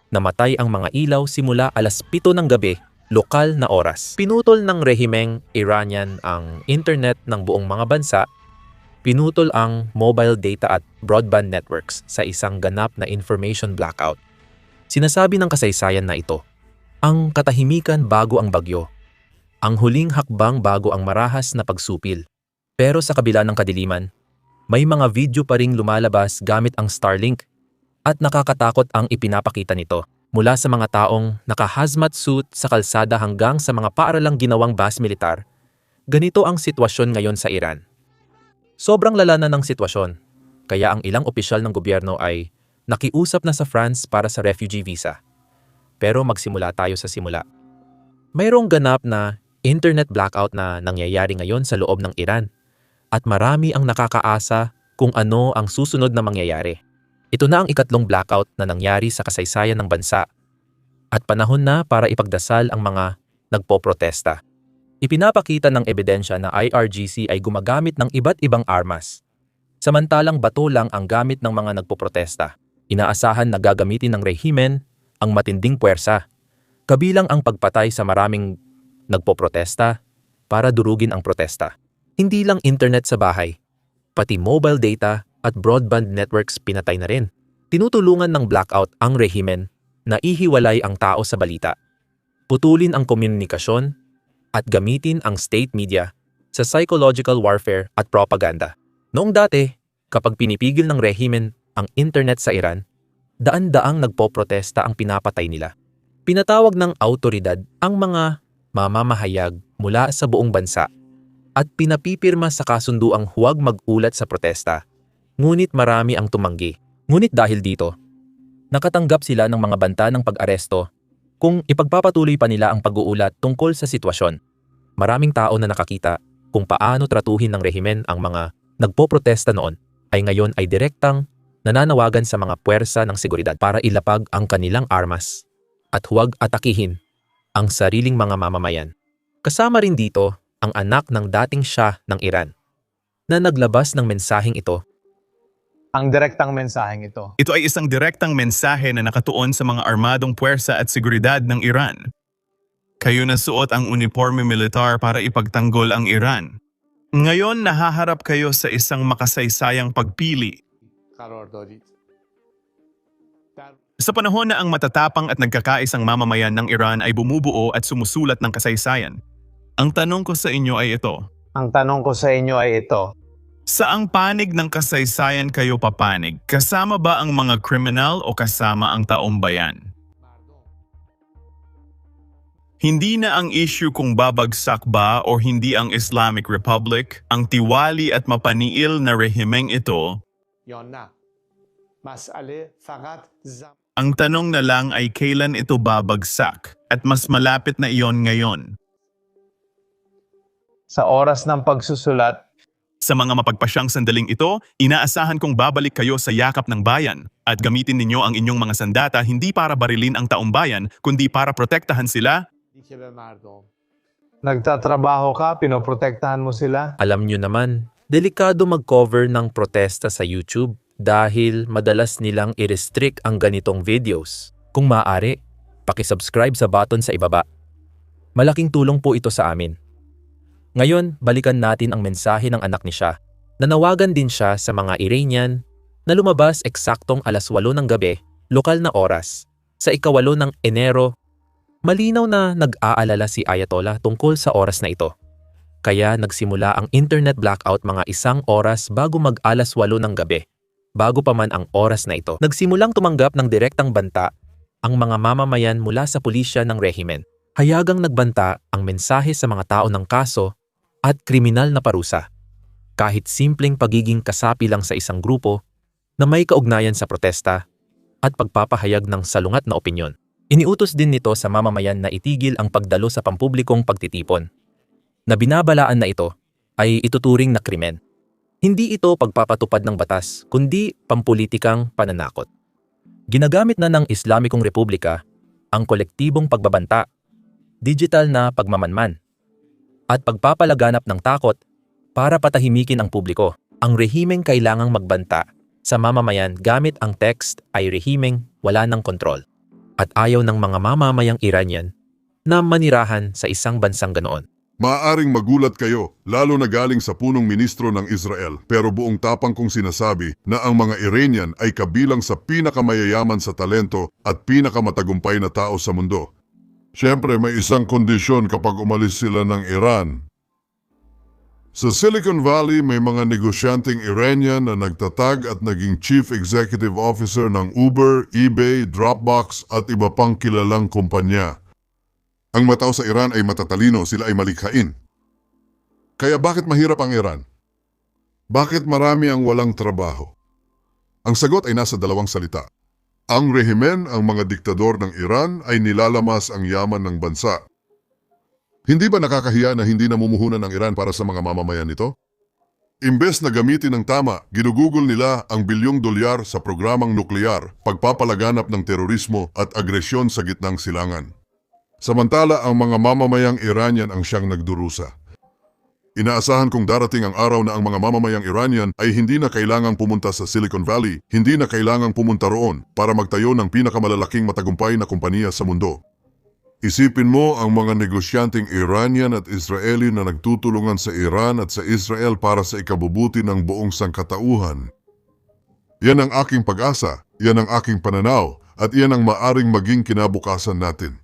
Namatay ang mga ilaw simula alas 7 ng gabi, lokal na oras. Pinutol ng rehimeng Iranian ang internet ng buong mga bansa. Pinutol ang mobile data at broadband networks sa isang ganap na information blackout. Sinasabi ng kasaysayan na ito, ang katahimikan bago ang bagyo, ang huling hakbang bago ang marahas na pagsupil. Pero sa kabila ng kadiliman, may mga video pa ring lumalabas gamit ang Starlink at nakakatakot ang ipinapakita nito. Mula sa mga taong naka-hazmat suit sa kalsada hanggang sa mga paaralang ginawang base militar, ganito ang sitwasyon ngayon sa Iran. Sobrang lala na ng sitwasyon, kaya ang ilang opisyal ng gobyerno ay nakiusap na sa France para sa refugee visa. Pero magsimula tayo sa simula. Mayroong ganap na internet blackout na nangyayari ngayon sa loob ng Iran at marami ang nakakaasa kung ano ang susunod na mangyayari. Ito na ang ikatlong blackout na nangyari sa kasaysayan ng bansa at panahon na para ipagdasal ang mga nagpoprotesta. Ipinapakita ng ebidensya na IRGC ay gumagamit ng iba't ibang armas. Samantalang bato lang ang gamit ng mga nagpoprotesta. Inaasahan na gagamitin ng rehimen ang matinding puwersa, kabilang ang pagpatay sa maraming nagpoprotesta para durugin ang protesta. Hindi lang internet sa bahay, pati mobile data at broadband networks pinatay na rin. Tinutulungan ng blackout ang rehimen na ihiwalay ang tao sa balita, putulin ang komunikasyon at gamitin ang state media sa psychological warfare at propaganda. Noong dati, kapag pinipigil ng rehimen ang internet sa Iran, daan-daang nagpoprotesta ang pinapatay nila. Pinatawag ng autoridad ang mga mamamahayag mula sa buong bansa at pinapipirma sa kasunduang huwag mag-ulat sa protesta. Ngunit marami ang tumanggi. Ngunit dahil dito, nakatanggap sila ng mga banta ng pag-aresto kung ipagpapatuloy pa nila ang pag-uulat tungkol sa sitwasyon. Maraming tao na nakakita kung paano tratuhin ng rehimen ang mga nagpoprotesta noon ay ngayon ay direktang nananawagan sa mga puwersa ng seguridad para ilapag ang kanilang armas at huwag atakihin ang sariling mga mamamayan. Kasama rin dito ang anak ng dating Shah ng Iran na naglabas ng mensaheng ito. Ang direktang mensaheng ito. Ito ay isang direktang mensahe na nakatuon sa mga armadong puwersa at seguridad ng Iran. Kayo na suot ang uniforme militar para ipagtanggol ang Iran. Ngayon nahaharap kayo sa isang makasaysayang pagpili. Sa panahon na ang matatapang at nagkakaisang mamamayan ng Iran ay bumubuo at sumusulat ng kasaysayan, ang tanong ko sa inyo ay ito. Ang tanong ko sa inyo ay ito. Saang panig ng kasaysayan kayo papanig? Kasama ba ang mga kriminal o kasama ang taong bayan? Hindi na ang issue kung babagsak ba o hindi ang Islamic Republic, ang tiwali at mapaniil na rehimeng ito. Ang tanong na lang ay kailan ito babagsak at mas malapit na iyon ngayon. Sa oras ng pagsusulat, Sa mga mapagpasyang sandaling ito, inaasahan kong babalik kayo sa yakap ng bayan at gamitin ninyo ang inyong mga sandata hindi para barilin ang taong bayan, kundi para protektahan sila. nagtatrabaho ka, pinoprotektahan mo sila. Alam nyo naman, delikado mag-cover ng protesta sa YouTube dahil madalas nilang i-restrict ang ganitong videos. Kung maaari, paki-subscribe sa button sa ibaba. Malaking tulong po ito sa amin. Ngayon, balikan natin ang mensahe ng anak ni Shah. Nanawagan din siya sa mga Iranian na lumabas eksaktong alas 8 ng gabi, lokal na oras, sa ika-8 ng Enero. Malinaw na nag-aalala si Ayatollah tungkol sa oras na ito. Kaya nagsimula ang internet blackout mga 1 oras bago mag-alas 8 ng gabi. Bago pa man ang oras na ito, nagsimulang tumanggap ng direktang banta ang mga mamamayan mula sa pulisya ng rehimen. Hayagang nagbanta ang mensahe sa mga tao ng kaso at kriminal na parusa. Kahit simpleng pagiging kasapi lang sa isang grupo na may kaugnayan sa protesta at pagpapahayag ng salungat na opinyon. Iniutos din nito sa mamamayan na itigil ang pagdalo sa pampublikong pagtitipon. Na binabalaan na ito ay ituturing na krimen. Hindi ito pagpapatupad ng batas, kundi pampulitikang pananakot. Ginagamit na ng Islamikong Republika ang kolektibong pagbabanta, digital na pagmamanman, at pagpapalaganap ng takot para patahimikin ang publiko. Ang rehimeng kailangang magbanta sa mamamayan gamit ang text ay rehimeng wala ng kontrol. at ayaw ng mga mamamayang Iranian na manirahan sa isang bansang ganoon. Maaaring magulat kayo, lalo na galing sa punong ministro ng Israel, pero buong tapang kong sinasabi na ang mga Iranian ay kabilang sa pinakamayayaman sa talento at pinakamatagumpay na tao sa mundo. Siyempre, may isang kondisyon kapag umalis sila ng Iran. Sa Silicon Valley, may mga negosyanteng Iranian na nagtatag at naging Chief Executive Officer ng Uber, eBay, Dropbox at iba pang kilalang kumpanya. Ang mga tao sa Iran ay matatalino, sila ay malikhain. Kaya bakit mahirap ang Iran? Bakit marami ang walang trabaho? Ang sagot ay nasa dalawang salita. Ang rehimen, ang mga diktador ng Iran ay nilalamas ang yaman ng bansa. Hindi ba nakakahiya na hindi namumuhunan ng Iran para sa mga mamamayan nito? Imbes na gamitin ng tama, ginugugol nila ang bilyong dolyar sa programang nuklear, pagpapalaganap ng terorismo at agresyon sa gitnang silangan. Samantala, ang mga mamamayang Iranian ang siyang nagdurusa. Inaasahan kong darating ang araw na ang mga mamamayang Iranian ay hindi na kailangang pumunta sa Silicon Valley, hindi na kailangang pumunta roon para magtayo ng pinakamalalaking matagumpay na kumpanya sa mundo. Isipin mo ang mga negosyanteng Iranian at Israeli na nagtutulungan sa Iran at sa Israel para sa ikabubuti ng buong sangkatauhan. Yan ang aking pag-asa, yan ang aking pananaw, at yan ang maaring maging kinabukasan natin.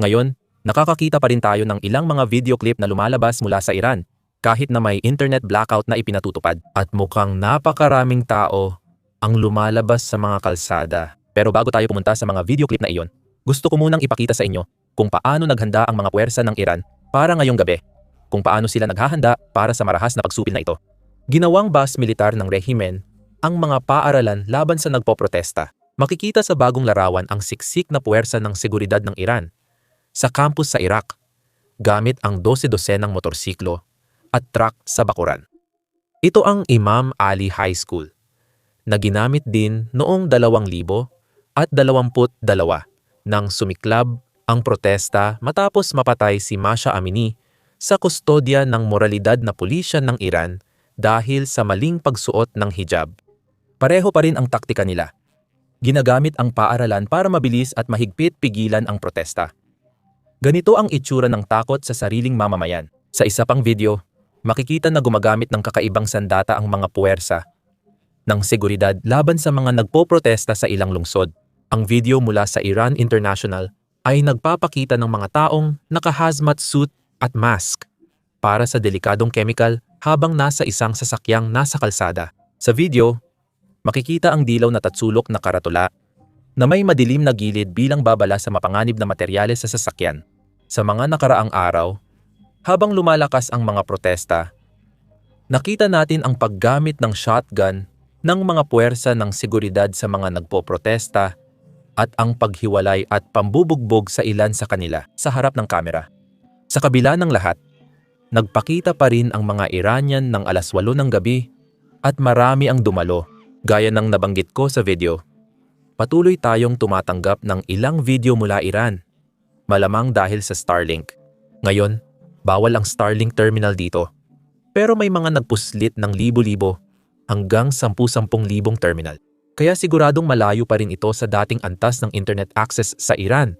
Ngayon, nakakakita pa rin tayo ng ilang mga video clip na lumalabas mula sa Iran kahit na may internet blackout na ipinatutupad at mukhang napakaraming tao ang lumalabas sa mga kalsada. Pero bago tayo pumunta sa mga video clip na iyon, gusto ko munang ipakita sa inyo kung paano naghanda ang mga puwersa ng Iran para ngayong gabi, kung paano sila naghahanda para sa marahas na pagsupil na ito. Ginawang base militar ng rehimen ang mga paaralan laban sa nagpoprotesta. Makikita sa bagong larawan ang siksik na puwersa ng seguridad ng Iran sa campus sa Iraq, gamit ang 12-dosenang motorsiklo at truck sa bakuran. Ito ang Imam Ali High School, na ginamit din noong 2022 nang sumiklab ang protesta matapos mapatay si Mahsa Amini sa kustodya ng moralidad na pulisya ng Iran dahil sa maling pagsuot ng hijab. Pareho pa rin ang taktika nila. Ginagamit ang paaralan para mabilis at mahigpit pigilan ang protesta. Ganito ang itsura ng takot sa sariling mamamayan. Sa isa pang video, makikita na gumagamit ng kakaibang sandata ang mga puwersa ng seguridad laban sa mga nagpoprotesta sa ilang lungsod. Ang video mula sa Iran International ay nagpapakita ng mga taong naka-hazmat suit at mask para sa delikadong chemical habang nasa isang sasakyang nasa kalsada. Sa video, makikita ang dilaw na tatsulok na karatula na may madilim na gilid bilang babala sa mapanganib na materyales sa sasakyan. Sa mga nakaraang araw, habang lumalakas ang mga protesta, nakita natin ang paggamit ng shotgun ng mga puwersa ng seguridad sa mga nagpoprotesta at ang paghiwalay at pambubugbog sa ilan sa kanila sa harap ng kamera. Sa kabila ng lahat, nagpakita pa rin ang mga Iranian ng 8:00 ng gabi at marami ang dumalo, gaya ng nabanggit ko sa video. Patuloy tayong tumatanggap ng ilang video mula Iran, malamang dahil sa Starlink. Ngayon, bawal ang Starlink terminal dito, pero may mga nagpuslit ng libo-libo hanggang 10,000 terminal. Kaya siguradong malayo pa rin ito sa dating antas ng internet access sa Iran.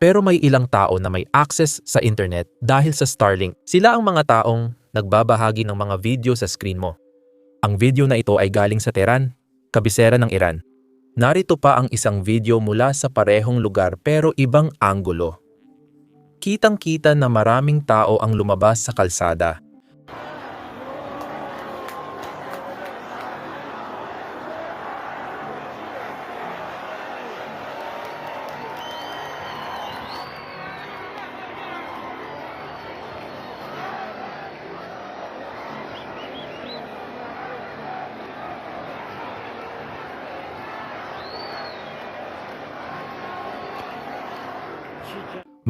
Pero may ilang tao na may access sa internet dahil sa Starlink. Sila ang mga taong nagbabahagi ng mga video sa screen mo. Ang video na ito ay galing sa Tehran, kabisera ng Iran. Narito pa ang isang video mula sa parehong lugar pero ibang anggulo. Kitang-kita na maraming tao ang lumabas sa kalsada.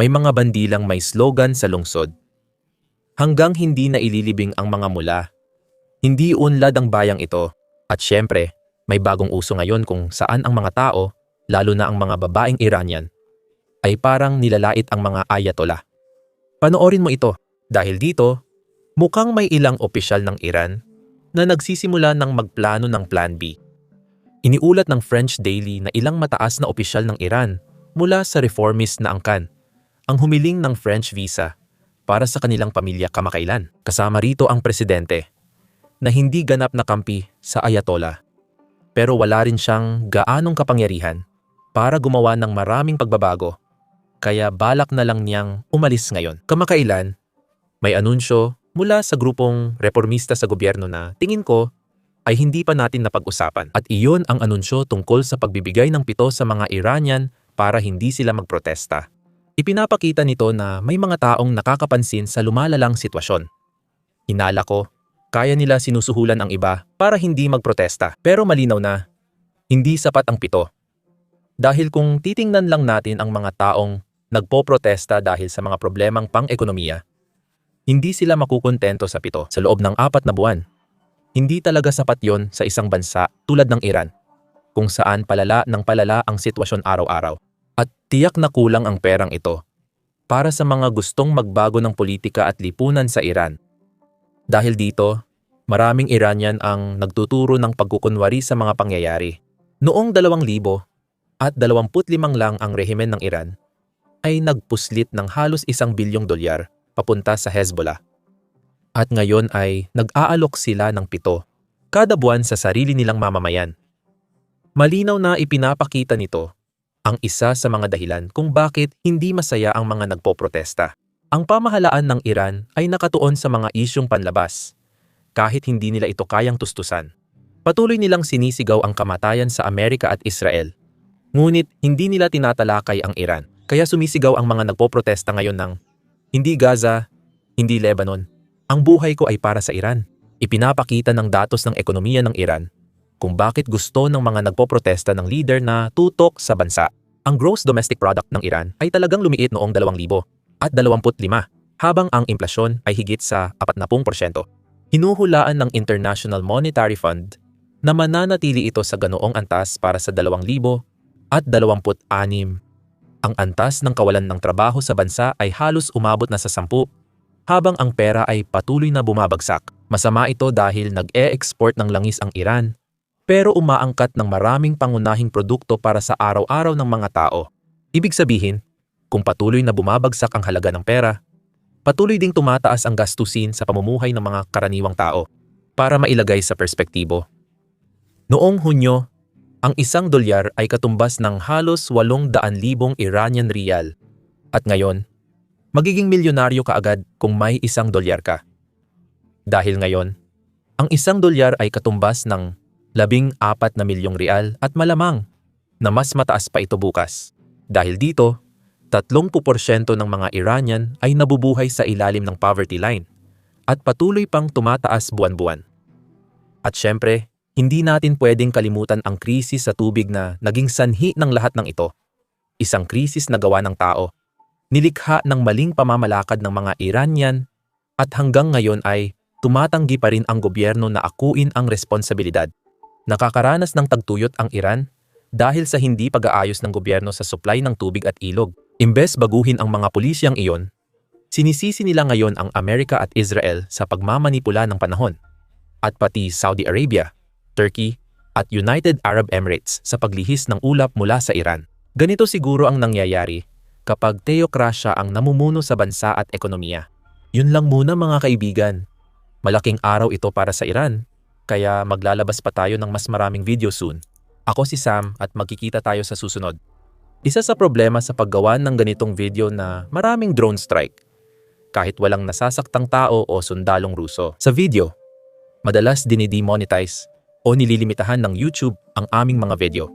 May mga bandilang may slogan sa lungsod. Hanggang hindi na ililibing ang mga mula, hindi unlad ang bayang ito. At syempre, may bagong uso ngayon kung saan ang mga tao, lalo na ang mga babaeng Iranian, ay parang nilalait ang mga ayatollah. Panoorin mo ito dahil dito, mukhang may ilang opisyal ng Iran na nagsisimula ng magplano ng Plan B. Iniulat ng French Daily na ilang mataas na opisyal ng Iran mula sa reformist na angkan ang humiling ng French visa para sa kanilang pamilya kamakailan. Kasama rito ang presidente na hindi ganap na kampi sa Ayatollah. Pero wala rin siyang gaanong kapangyarihan para gumawa ng maraming pagbabago, kaya balak na lang niyang umalis ngayon. Kamakailan, may anunsyo mula sa grupong reformista sa gobyerno na tingin ko ay hindi pa natin napag-usapan. At iyon ang anunsyo tungkol sa pagbibigay ng pito sa mga Iranian para hindi sila magprotesta. Ipinapakita nito na may mga taong nakakapansin sa lumalalang sitwasyon. Hinala ko, kaya nila sinusuhulan ang iba para hindi magprotesta. Pero malinaw na, hindi sapat ang pito. Dahil kung titingnan lang natin ang mga taong nagpoprotesta dahil sa mga problemang pang-ekonomiya, hindi sila makukontento sa pito sa loob ng 4 na buwan. Hindi talaga sapat yon sa isang bansa tulad ng Iran, kung saan palala ng palala ang sitwasyon araw-araw. At tiyak na kulang ang perang ito para sa mga gustong magbago ng politika at lipunan sa Iran. Dahil dito, maraming Iranian ang nagtuturo ng pagkukunwari sa mga pangyayari. Noong 2025 lang ang rehimen ng Iran ay nagpuslit ng halos $1 bilyong papunta sa Hezbollah. At ngayon ay nag-aalok sila ng 7 kada buwan sa sarili nilang mamamayan. Malinaw na ipinapakita nito ang isa sa mga dahilan kung bakit hindi masaya ang mga nagpoprotesta. Ang pamahalaan ng Iran ay nakatuon sa mga isyong panlabas, kahit hindi nila ito kayang tustusan. Patuloy nilang sinisigaw ang kamatayan sa Amerika at Israel. Ngunit hindi nila tinatalakay ang Iran. Kaya sumisigaw ang mga nagpoprotesta ngayon ng, hindi Gaza, hindi Lebanon. Ang buhay ko ay para sa Iran. Ipinapakita ng datos ng ekonomiya ng Iran kung bakit gusto ng mga nagpoprotesta ng leader na tutok sa bansa. Ang gross domestic product ng Iran ay talagang lumiit noong 2025, habang ang inflasyon ay higit sa 40%. Hinuhulaan ng International Monetary Fund na mananatili ito sa ganoong antas para sa 2026. Ang antas ng kawalan ng trabaho sa bansa ay halos umabot na sa 10, habang ang pera ay patuloy na bumabagsak. Masama ito dahil nag-e-export ng langis ang Iran, pero umaangkat ng maraming pangunahing produkto para sa araw-araw ng mga tao. Ibig sabihin, kung patuloy na bumabagsak ang halaga ng pera, patuloy ding tumataas ang gastusin sa pamumuhay ng mga karaniwang tao. Para mailagay sa perspektibo, noong Hunyo, ang $1 ay katumbas ng halos 800,000 Iranian rial. At ngayon, magiging milyonaryo ka agad kung may $1 ka. Dahil ngayon, ang $1 ay katumbas ng 14 na milyong rial at malamang na mas mataas pa ito bukas. Dahil dito, 30% ng mga Iranian ay nabubuhay sa ilalim ng poverty line at patuloy pang tumataas buwan-buwan. At syempre, hindi natin pwedeng kalimutan ang krisis sa tubig na naging sanhi ng lahat ng ito. Isang krisis na gawa ng tao, nilikha ng maling pamamalakad ng mga Iranian at hanggang ngayon ay tumatanggi pa rin ang gobyerno na akuin ang responsibilidad. Nakakaranas ng tagtuyot ang Iran dahil sa hindi pag-aayos ng gobyerno sa supply ng tubig at ilog. Imbes baguhin ang mga pulisyang iyon, sinisisi nila ngayon ang Amerika at Israel sa pagmamanipula ng panahon, at pati Saudi Arabia, Turkey at United Arab Emirates sa paglihis ng ulap mula sa Iran. Ganito siguro ang nangyayari kapag teokrasya ang namumuno sa bansa at ekonomiya. Yun lang muna mga kaibigan. Malaking araw ito para sa Iran, kaya maglalabas pa tayo ng mas maraming video soon. Ako si Sam at magkikita tayo sa susunod. Isa sa problema sa paggawa ng ganitong video na maraming drone strike, kahit walang nasasaktang tao o sundalong Ruso. Sa video, madalas dinidemonetize o nililimitahan ng YouTube ang aming mga video.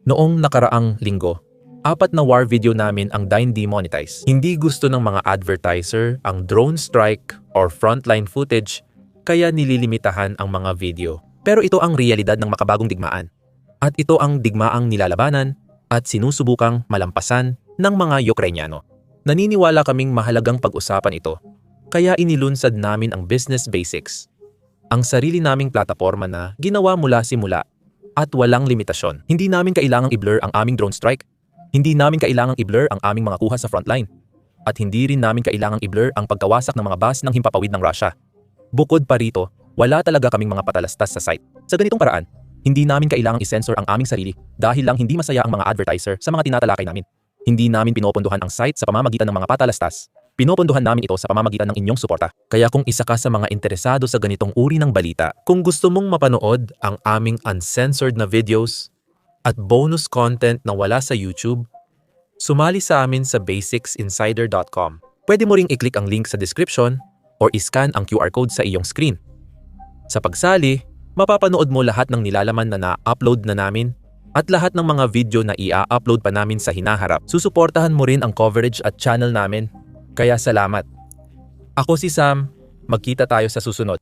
Noong nakaraang linggo, 4 na war video namin ang demonetize. Hindi gusto ng mga advertiser ang drone strike or frontline footage, kaya nililimitahan ang mga video. Pero ito ang realidad ng makabagong digmaan. At ito ang digmaang nilalabanan at sinusubukang malampasan ng mga Ukrainyano. Naniniwala kaming mahalagang pag-usapan ito, kaya inilunsad namin ang Business Basics, ang sarili naming plataporma na ginawa mula simula at walang limitasyon. Hindi namin kailangang i-blur ang aming drone strike, hindi namin kailangang i-blur ang aming mga kuha sa frontline, at hindi rin namin kailangang i-blur ang pagkawasak ng mga bus ng himpapawid ng Russia. Bukod pa rito, wala talaga kaming mga patalastas sa site. Sa ganitong paraan, Hindi namin kailangang i-censor ang aming sarili dahil lang hindi masaya ang mga advertiser sa mga tinatalakay namin. Hindi namin pinopondohan ang site sa pamamagitan ng mga patalastas. Pinopondohan namin ito sa pamamagitan ng inyong suporta. Kaya kung isa ka sa mga interesado sa ganitong uri ng balita, kung gusto mong mapanood ang aming uncensored na videos at bonus content na wala sa YouTube, sumali sa amin sa basicsinsider.com. Pwede mo ring i-click ang link sa description or i-scan ang QR code sa iyong screen. Sa pagsali, mapapanood mo lahat ng nilalaman na na-upload na namin at lahat ng mga video na i-upload pa namin sa hinaharap. Susuportahan mo rin ang coverage at channel namin. Kaya salamat. Ako si Sam, magkita tayo sa susunod.